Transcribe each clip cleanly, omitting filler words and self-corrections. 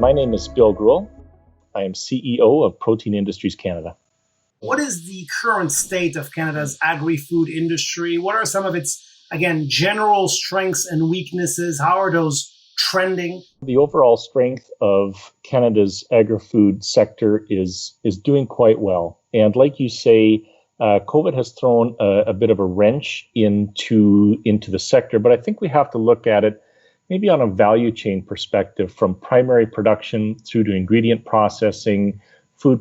My name is Bill Greuel. I am CEO of Protein Industries Canada. What is the current state of Canada's agri-food industry? What are some of its, again, general strengths and weaknesses? How are those trending? The overall strength of Canada's agri-food sector is doing quite well. And like you say, COVID has thrown a bit of a wrench into the sector, but I think we have to look at it maybe on a value chain perspective, from primary production through to ingredient processing, food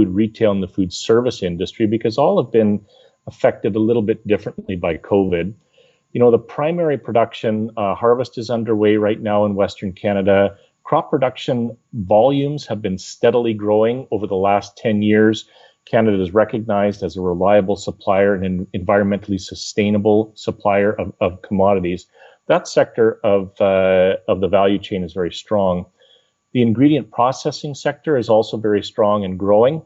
retail, and the food service industry, because all have been affected a little bit differently by COVID. You know, the primary production harvest is underway right now in Western Canada. Crop production volumes have been steadily growing over the last 10 years. Canada is recognized as a reliable supplier and an environmentally sustainable supplier of commodities. That sector of the value chain is very strong. The ingredient processing sector is also very strong and growing.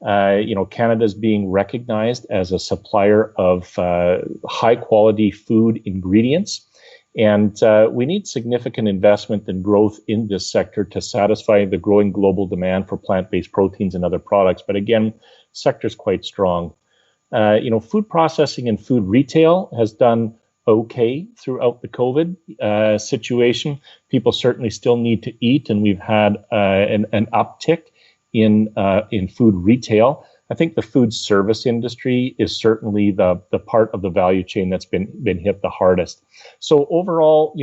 Canada is being recognized as a supplier of high quality food ingredients. And we need significant investment and growth in this sector to satisfy the growing global demand for plant-based proteins and other products. But again, sector is quite strong. Food processing and food retail has done okay throughout the COVID situation. People certainly still need to eat, and we've had an uptick in food retail. I think the food service industry is certainly the part of the value chain that's been hit the hardest. So overall,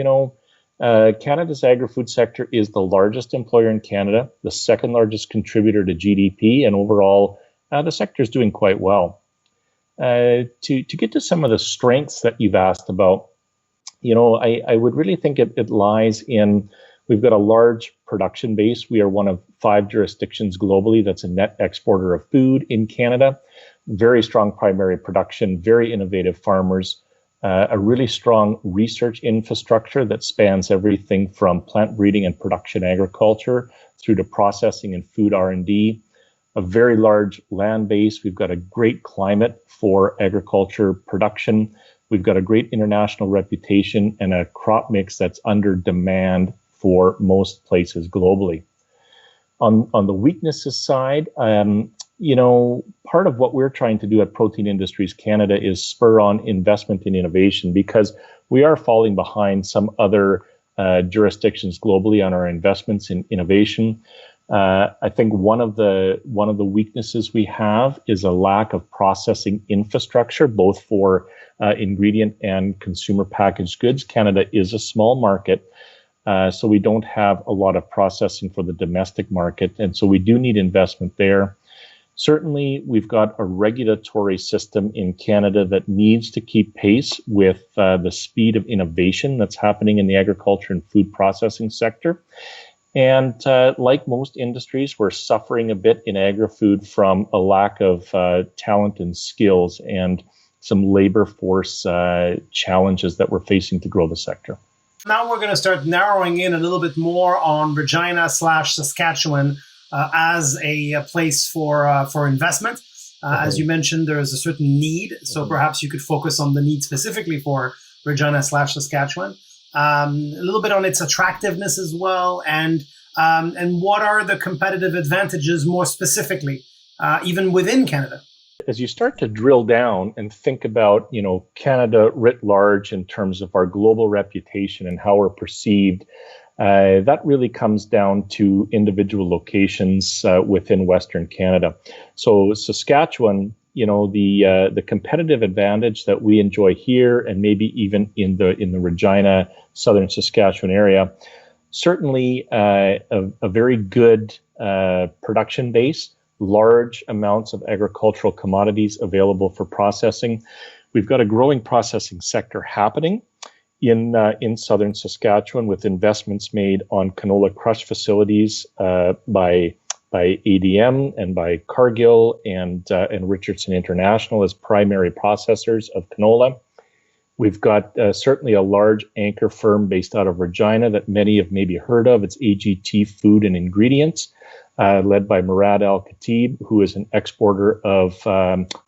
Canada's agri-food sector is the largest employer in Canada, the second largest contributor to GDP, and overall, the sector is doing quite well. To get to some of the strengths that you've asked about, I would really think it lies in, we've got a large production base. We are one of 5 jurisdictions globally that's a net exporter of food in Canada. Very strong primary production, very innovative farmers, a really strong research infrastructure that spans everything from plant breeding and production agriculture through to processing and food R&D. A very large land base. We've got a great climate for agriculture production. We've got a great international reputation and a crop mix that's under demand for most places globally. On the weaknesses side, part of what we're trying to do at Protein Industries Canada is spur on investment in innovation, because we are falling behind some other jurisdictions globally on our investments in innovation. I think one of the weaknesses we have is a lack of processing infrastructure, both for ingredient and consumer packaged goods. Canada is a small market, so we don't have a lot of processing for the domestic market, and so we do need investment there. Certainly, we've got a regulatory system in Canada that needs to keep pace with the speed of innovation that's happening in the agriculture and food processing sector. And like most industries, we're suffering a bit in agri-food from a lack of talent and skills and some labor force challenges that we're facing to grow the sector. Now we're going to start narrowing in a little bit more on Regina/Saskatchewan as a place for investment. As you mentioned, there is a certain need, so perhaps you could focus on the need specifically for Regina/Saskatchewan. A little bit on its attractiveness as well, and what are the competitive advantages more specifically, even within Canada? As you start to drill down and think about, Canada writ large in terms of our global reputation and how we're perceived, that really comes down to individual locations within Western Canada. So Saskatchewan, the competitive advantage that we enjoy here, and maybe even in the Regina, southern Saskatchewan area, certainly a very good production base, large amounts of agricultural commodities available for processing. We've got a growing processing sector happening in southern Saskatchewan, with investments made on canola crush facilities by ADM and by Cargill and Richardson International as primary processors of canola. We've got certainly a large anchor firm based out of Regina that many have maybe heard of. It's AGT Food and Ingredients, led by Murad Al-Khatib, who is an exporter of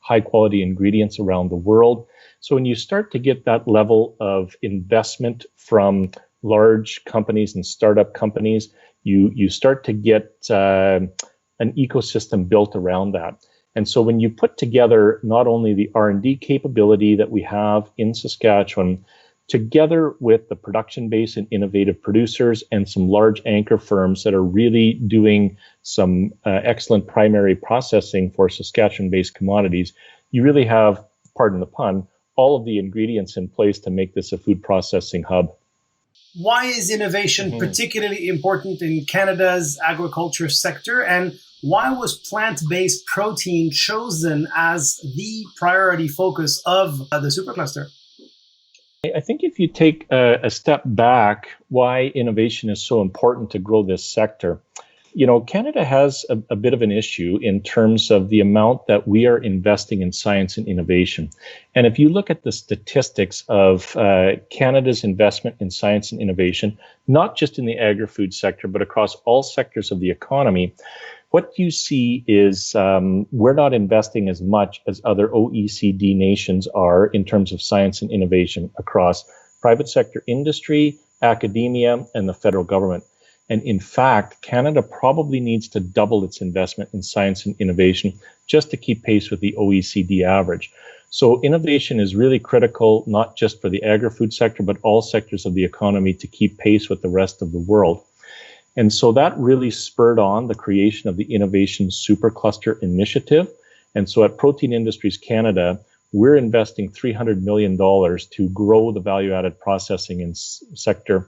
high-quality ingredients around the world. So when you start to get that level of investment from large companies and startup companies, you start to get an ecosystem built around that. And so when you put together not only the R&D capability that we have in Saskatchewan, together with the production base and innovative producers and some large anchor firms that are really doing some excellent primary processing for Saskatchewan-based commodities, you really have, pardon the pun, all of the ingredients in place to make this a food processing hub. Why is innovation particularly important in Canada's agriculture sector, and why was plant-based protein chosen as the priority focus of the supercluster? I think if you take a step back, why innovation is so important to grow this sector. Canada has a bit of an issue in terms of the amount that we are investing in science and innovation. And if you look at the statistics of Canada's investment in science and innovation, not just in the agri-food sector, but across all sectors of the economy, what you see is we're not investing as much as other OECD nations are in terms of science and innovation across private sector industry, academia, and the federal government. And in fact, Canada probably needs to double its investment in science and innovation just to keep pace with the OECD average. So innovation is really critical, not just for the agri-food sector, but all sectors of the economy to keep pace with the rest of the world. And so that really spurred on the creation of the Innovation Supercluster Initiative. And so at Protein Industries Canada, we're investing $300 million to grow the value-added processing sector.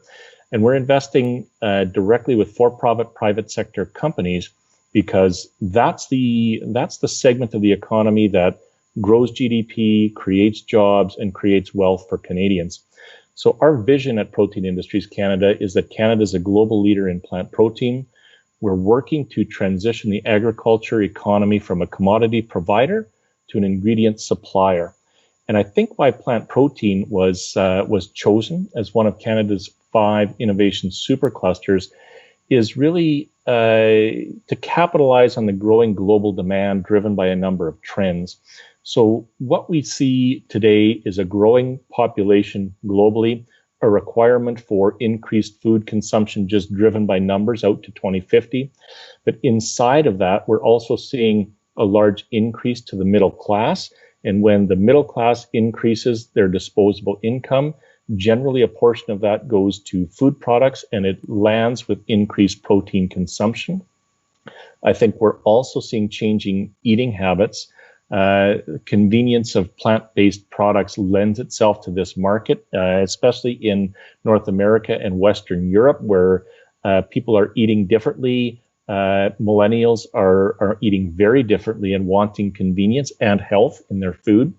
And we're investing directly with for-profit private sector companies because that's the segment of the economy that grows GDP, creates jobs, and creates wealth for Canadians. So our vision at Protein Industries Canada is that Canada is a global leader in plant protein. We're working to transition the agriculture economy from a commodity provider to an ingredient supplier. And I think why plant protein was chosen as one of Canada's 5 innovation superclusters is really to capitalize on the growing global demand driven by a number of trends. So what we see today is a growing population globally, a requirement for increased food consumption just driven by numbers out to 2050. But inside of that, we're also seeing a large increase to the middle class. And when the middle class increases their disposable income, generally a portion of that goes to food products and it lands with increased protein consumption. I think we're also seeing changing eating habits. Convenience of plant-based products lends itself to this market, especially in North America and Western Europe, where people are eating differently. Millennials are eating very differently and wanting convenience and health in their food.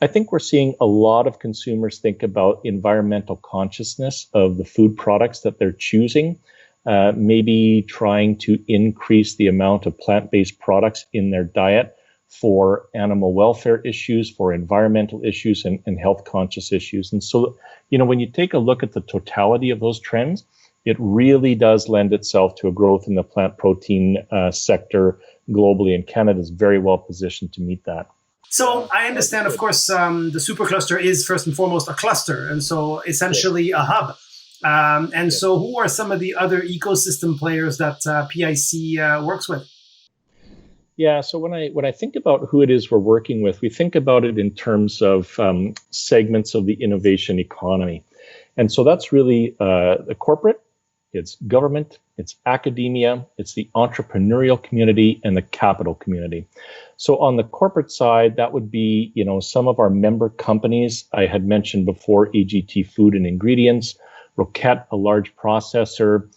I think we're seeing a lot of consumers think about environmental consciousness of the food products that they're choosing, maybe trying to increase the amount of plant-based products in their diet for animal welfare issues, for environmental issues, and health conscious issues. And so, when you take a look at the totality of those trends, it really does lend itself to a growth in the plant protein sector globally, and Canada is very well positioned to meet that. So I understand, of course, the supercluster is first and foremost a cluster, and so essentially a hub. So who are some of the other ecosystem players that PIC works with? Yeah, so when I think about who it is we're working with, we think about it in terms of segments of the innovation economy. And so that's really the corporate, it's government, it's academia, it's the entrepreneurial community, and the capital community. So on the corporate side, that would be, some of our member companies. I had mentioned before AGT Food and Ingredients, Roquette, a large processor,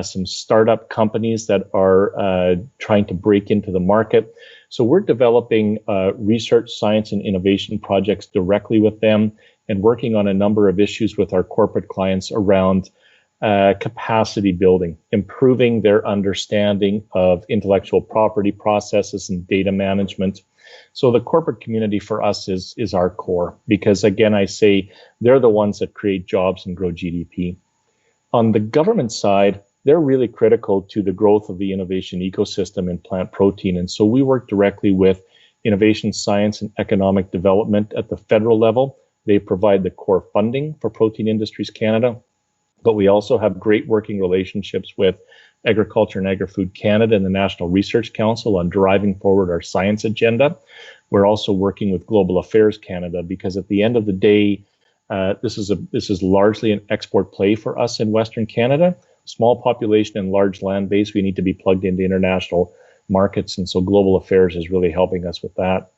some startup companies that are trying to break into the market. So we're developing research, science, and innovation projects directly with them and working on a number of issues with our corporate clients around capacity building, improving their understanding of intellectual property processes and data management. So the corporate community for us is our core because, again, I say they're the ones that create jobs and grow GDP. On the government side, they're really critical to the growth of the innovation ecosystem in plant protein. And so we work directly with innovation, science, and economic development at the federal level. They provide the core funding for Protein Industries Canada. But we also have great working relationships with Agriculture and Agri-Food Canada and the National Research Council on driving forward our science agenda. We're also working with Global Affairs Canada because at the end of the day, this is largely an export play for us in Western Canada. Small population and large land base, we need to be plugged into international markets, and so Global Affairs is really helping us with that.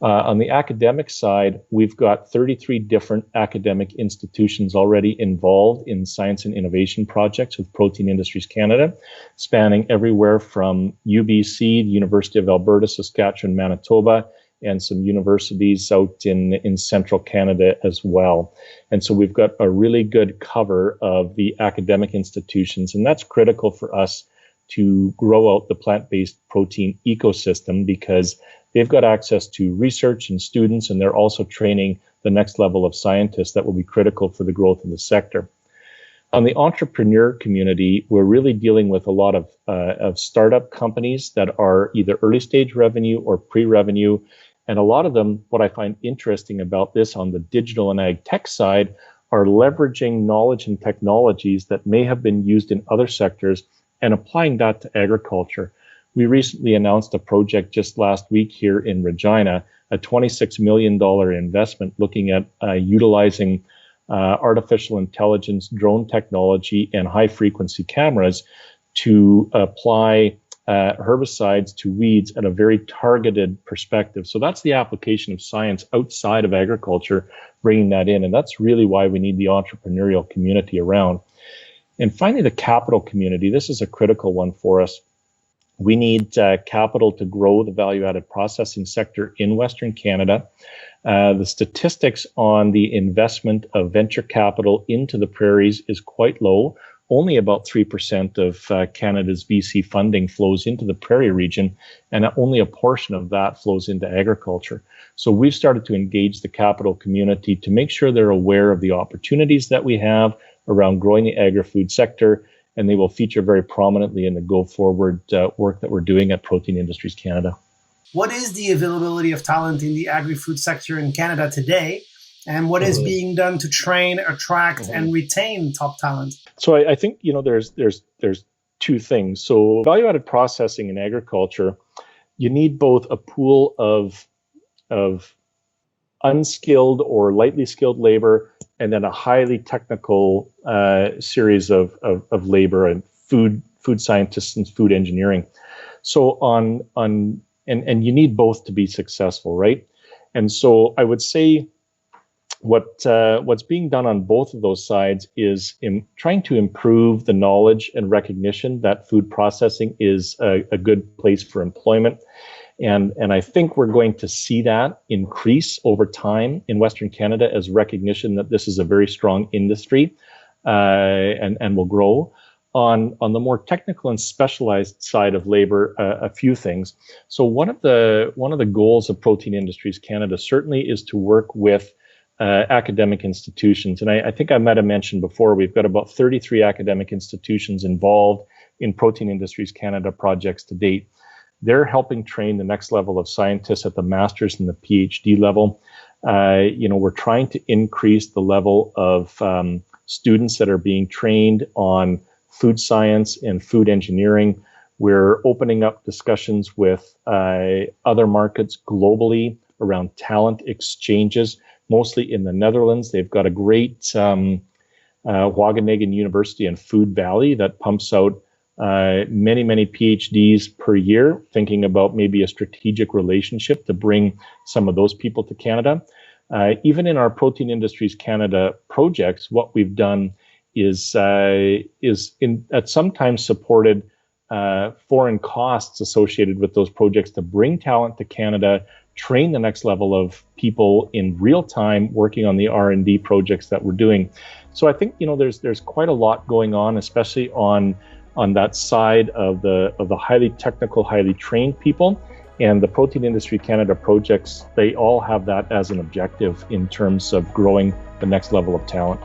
On the academic side, we've got 33 different academic institutions already involved in science and innovation projects with Protein Industries Canada, spanning everywhere from UBC, the University of Alberta, Saskatchewan, Manitoba, and some universities out in central Canada as well. And so we've got a really good cover of the academic institutions, and that's critical for us to grow out the plant-based protein ecosystem because they've got access to research and students, and they're also training the next level of scientists that will be critical for the growth of the sector. On the entrepreneur community, we're really dealing with a lot of startup companies that are either early stage revenue or pre-revenue. And a lot of them, what I find interesting about this on the digital and ag tech side, are leveraging knowledge and technologies that may have been used in other sectors and applying that to agriculture. We recently announced a project just last week here in Regina, a $26 million investment looking at utilizing artificial intelligence, drone technology, and high-frequency cameras to apply herbicides to weeds at a very targeted perspective. So that's the application of science outside of agriculture, bringing that in. And that's really why we need the entrepreneurial community around. And finally, the capital community. This is a critical one for us. We need capital to grow the value-added processing sector in Western Canada. The statistics on the investment of venture capital into the prairies is quite low. Only about 3% of Canada's VC funding flows into the prairie region, and only a portion of that flows into agriculture. So we've started to engage the capital community to make sure they're aware of the opportunities that we have around growing the agri-food sector, and they will feature very prominently in the go-forward work that we're doing at Protein Industries Canada. What is the availability of talent in the agri-food sector in Canada today? And what is being done to train, attract, and retain top talent? So I think there's two things. So value-added processing in agriculture, you need both a pool of unskilled or lightly skilled labor, and then a highly technical series of labor and food scientists and food engineering. So and you need both to be successful, right? And so I would say what's being done on both of those sides is in trying to improve the knowledge and recognition that food processing is a good place for employment. And I think we're going to see that increase over time in Western Canada as recognition that this is a very strong industry and will grow. On the more technical and specialized side of labor, a few things. So one of the goals of Protein Industries Canada certainly is to work with academic institutions. And I think I might have mentioned before, we've got about 33 academic institutions involved in Protein Industries Canada projects to date. They're helping train the next level of scientists at the master's and the PhD level. We're trying to increase the level of students that are being trained on food science and food engineering. We're opening up discussions with other markets globally around talent exchanges, mostly in the Netherlands. They've got a great Wageningen University and Food Valley that pumps out many PhDs per year, thinking about maybe a strategic relationship to bring some of those people to Canada. Even in our Protein Industries Canada projects, what we've done is at sometimes supported foreign costs associated with those projects to bring talent to Canada, train the next level of people in real time working on the R&D projects that we're doing. So I think there's quite a lot going on, especially on that side of the highly technical, highly trained people. And the Protein Industry Canada projects, they all have that as an objective in terms of growing the next level of talent.